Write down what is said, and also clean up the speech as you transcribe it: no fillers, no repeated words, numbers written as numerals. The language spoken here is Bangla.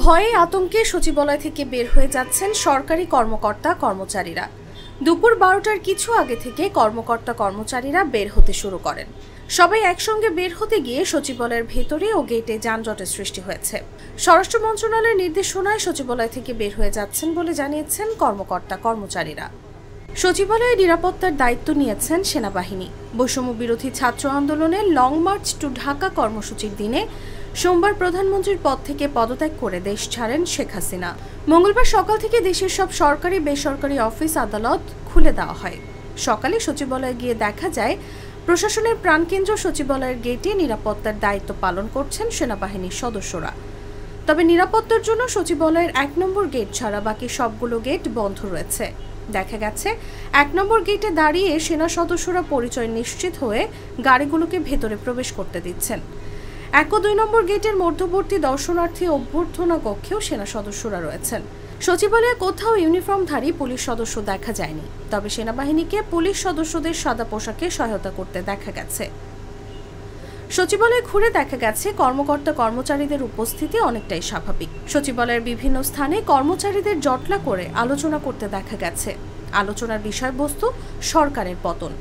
ভয়ে আতঙ্কে সচিবালয় থেকে বের হয়ে যাচ্ছেন সরকারি কর্মকর্তা কর্মচারীরা। দুপুর 12টার কিছু আগে থেকে কর্মকর্তা কর্মচারীরা বের হতে শুরু করেন। সবাই একসঙ্গে বের হতে গিয়ে সচিবালয়ের ভেতরে ও গেটে যানজটের সৃষ্টি হয়েছে। স্বরাষ্ট্র মন্ত্রণালয়ের নির্দেশনায় সচিবালয় থেকে বের হয়ে যাচ্ছেন বলে জানিয়েছেন কর্মকর্তা কর্মচারীরা। সচিবালয়ে নিরাপত্তার দায়িত্ব নিয়েছেন সেনাবাহিনী। বৈষম্য বিরোধী ছাত্র আন্দোলনের লং মার্চ টু ঢাকা কর্মসূচির দিনে সোমবার প্রধানমন্ত্রীর পদ থেকে পদত্যাগ করে দেশ ছাড়েন শেখ হাসিনা। মঙ্গলবার সকাল থেকে দেশের সব সরকারি বেসরকারি অফিস আদালত খুলে দেওয়া হয়। সকালে সচিবালয়ে গিয়ে দেখা যায় প্রশাসনের প্রাণকেন্দ্র সচিবালয়ের গেটে নিরাপত্তার দায়িত্ব পালন করছেন সেনাবাহিনীর সদস্যরা। তবে নিরাপত্তার জন্য সচিবালয়ের 1 নম্বর গেট ছাড়া বাকি সবগুলো গেট বন্ধ রয়েছে। দেখা গেছে 1 নম্বর গেটে দাঁড়িয়ে সেনা সদস্যরা পরিচয় নিশ্চিত হয়ে গাড়িগুলোকে ভেতরে প্রবেশ করতে দিচ্ছেন। 1 ও 2 নম্বর গেটের মধ্যবর্তী দর্শনার্থী অভ্যর্থনা কক্ষেও সেনা সদস্যরা রয়েছেন। সচিবালয়ে কোথাও ইউনিফর্মধারী পুলিশ সদস্য দেখা যায়নি, তবে সেনাবাহিনীকে পুলিশ সদস্যদের সাদা পোশাকে সহায়তা করতে দেখা গেছে। সচিবালয়ে ঘুরে দেখা গেছে কর্মকর্তা কর্মচারীদের উপস্থিতি অনেকটাই স্বাভাবিক। সচিবালয়ের বিভিন্ন স্থানে কর্মচারীদের জটলা করে আলোচনা করতে দেখা গেছে। আলোচনার বিষয়বস্তু সরকারের পতন।